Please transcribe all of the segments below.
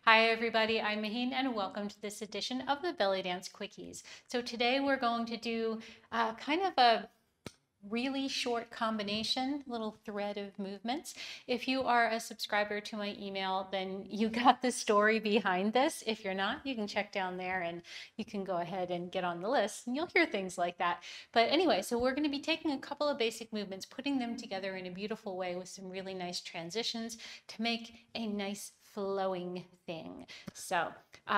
Hi everybody, I'm Mahin and welcome to this edition of the Bellydance Quickies. So today we're going to do kind of a really short combination, little thread of movements. If you are a subscriber to my email, then you got the story behind this. If you're not, you can check down there and you can go ahead and get on the list and you'll hear things like that. But anyway, so we're going to be taking a couple of basic movements, putting them together in a beautiful way with some really nice transitions to make a nice flowing thing. So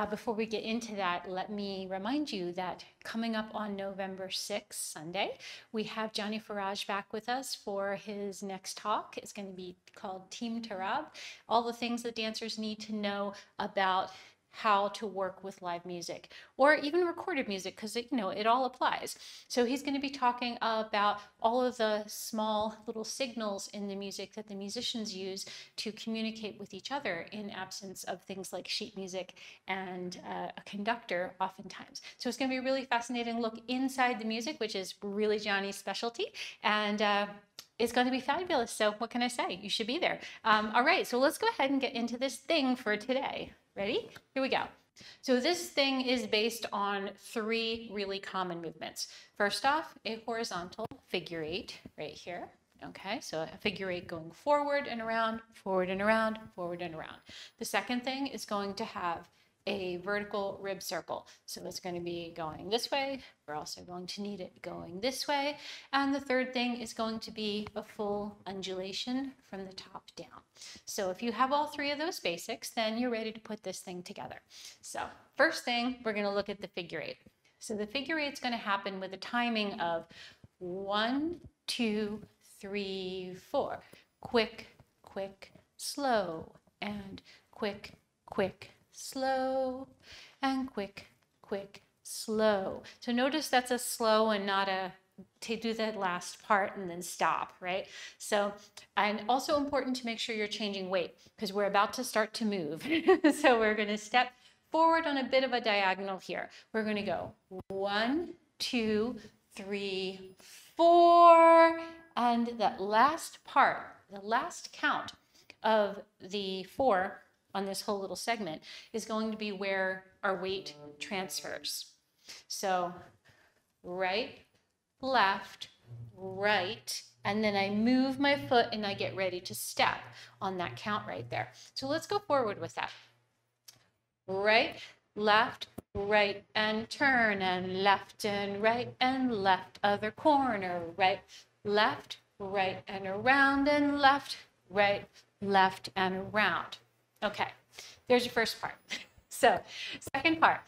before we get into that, let me remind you that coming up on November 6th, Sunday, we have Johnny Farraj back with us for his next talk. It's going to be called Team Tarab, all the things that dancers need to know about how to work with live music or even recorded music, because it all applies. So he's going to be talking about all of the small little signals in the music that the musicians use to communicate with each other in absence of things like sheet music and a conductor oftentimes. So it's going to be a really fascinating look inside the music, which is really Johnny's specialty, and it's going to be fabulous. So what can I say? You should be there. All right, so let's go ahead and get into this thing for today. Ready? Here we go. So this thing is based on three really common movements. First off, a horizontal figure eight right here. Okay, so a figure eight going forward and around, forward and around, forward and around. The second thing is going to have a vertical rib circle. So it's going to be going this way. We're also going to need it going this way. And the third thing is going to be a full undulation from the top down. So if you have all three of those basics, then you're ready to put this thing together. So first thing, we're going to look at the figure eight. So the figure eight is going to happen with a timing of 1, 2, 3, 4. Quick, quick, slow, and quick, quick, slow, and quick, quick, slow. So notice that's a slow and not a to do that last part and then stop, right? So, and also important to make sure you're changing weight because we're about to start to move. So we're going to step forward on a bit of a diagonal here. We're going to go 1, 2, 3, 4, and that last part, the last count of the 4 on this whole little segment is going to be where our weight transfers. So right, left, right, and then I move my foot and I get ready to step on that count right there. So let's go forward with that. Right, left, right, and turn, and left and right, and left, other corner, right, left, right, and around, and left, right, left, and around. Okay, there's your first part. So, second part,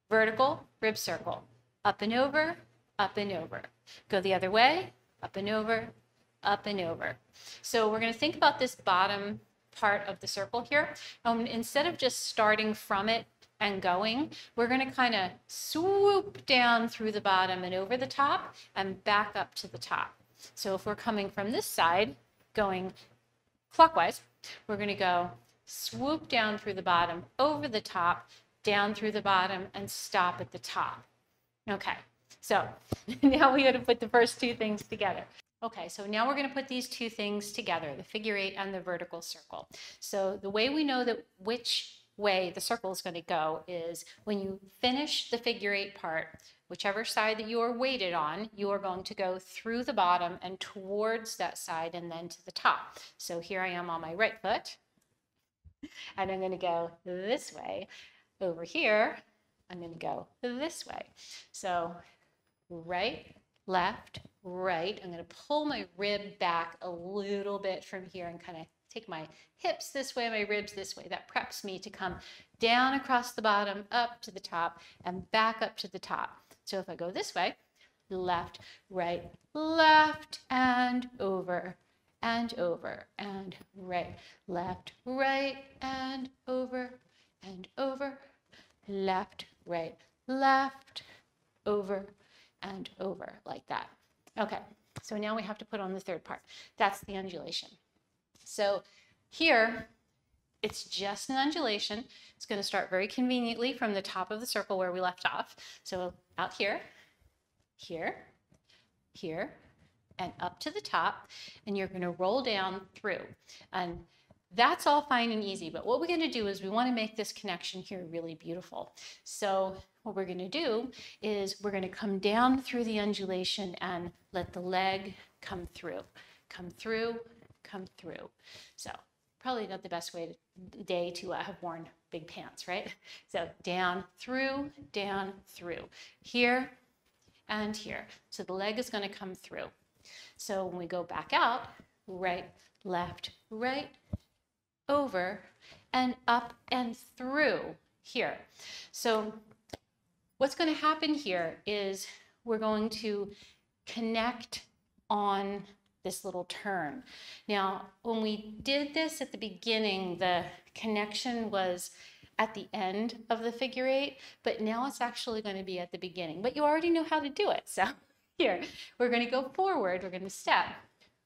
vertical rib circle, up and over, up and over. Go the other way, up and over, up and over. So we're going to think about this bottom part of the circle here. Instead of just starting from it and going, we're going to kind of swoop down through the bottom and over the top and back up to the top. So if we're coming from this side, going clockwise, we're going to go swoop down through the bottom, over the top, down through the bottom, and stop at the top. Okay, so now we got to put the first two things together. Okay, so now we're going to put these two things together, the figure eight and the vertical circle. So the way we know that which way the circle is going to go is when you finish the figure eight part, whichever side that you are weighted on, you are going to go through the bottom and towards that side and then to the top. So here I am on my right foot, and I'm going to go this way. Over here, I'm going to go this way. So right, left, right. I'm going to pull my rib back a little bit from here and kind of take my hips this way, my ribs this way. That preps me to come down across the bottom, up to the top, and back up to the top. So if I go this way, left, right, left, and over, and over, and right, left, right, and over, left, right, left, over, and over, like that. Okay, so now we have to put on the third part. That's the undulation. So here, it's just an undulation. It's going to start very conveniently from the top of the circle where we left off. So out here, here, here, and up to the top, and you're going to roll down through. And that's all fine and easy, but what we're going to do is we want to make this connection here really beautiful. So what we're going to do is we're going to come down through the undulation and let the leg come through, come through, come through. So probably not the best day to have worn big pants, right? So down, through, here and here. So the leg is going to come through. So when we go back out, right, left, right, over, and up and through here. So what's going to happen here is we're going to connect on this little turn. Now, when we did this at the beginning, the connection was at the end of the figure eight, but now it's actually going to be at the beginning. But you already know how to do it. So here, we're going to go forward. We're going to step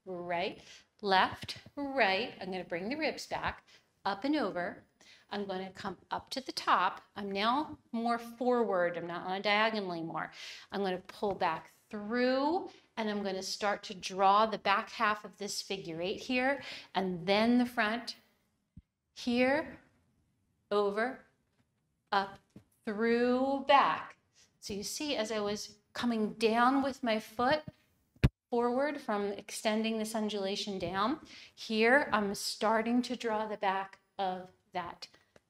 right, left, right. I'm going to bring the ribs back, up and over. I'm going to come up to the top. I'm now more forward. I'm not on a diagonally more. I'm going to pull back through, and I'm going to start to draw the back half of this figure eight here, and then the front here, over, up, through, back. So you see, as I was coming down with my foot forward from extending this undulation down, here I'm starting to draw the back of that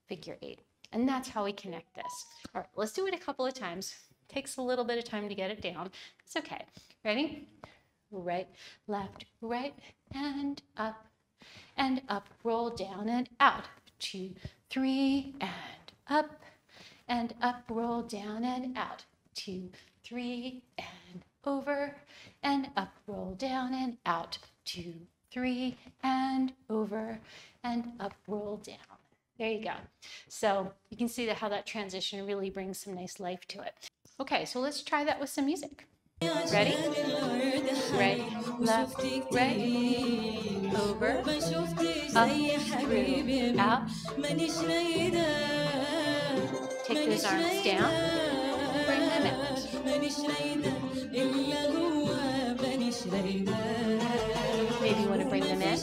figure eight. And that's how we connect this. All right, let's do it a couple of times. Takes a little bit of time to get it down. It's okay. Ready? Right, left, right, and up, roll down and out. 2, 3, and up, roll down and out. 2, 3, and over, and up, roll down and out. 2, 3, and over, and up, roll down. There you go. So you can see how that transition really brings some nice life to it. Okay, so let's try that with some music. Ready? Right, left, right, over, up, through, out. Take those arms down, bring them out. Maybe you want to bring them in.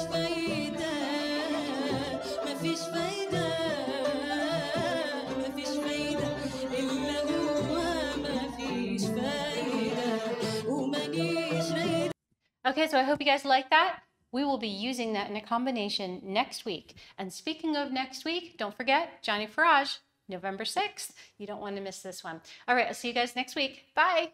Okay, so I hope you guys like that. We will be using that in a combination next week. And speaking of next week, don't forget Johnny Farraj, November 6th. You don't want to miss this one. All right, I'll see you guys next week. Bye.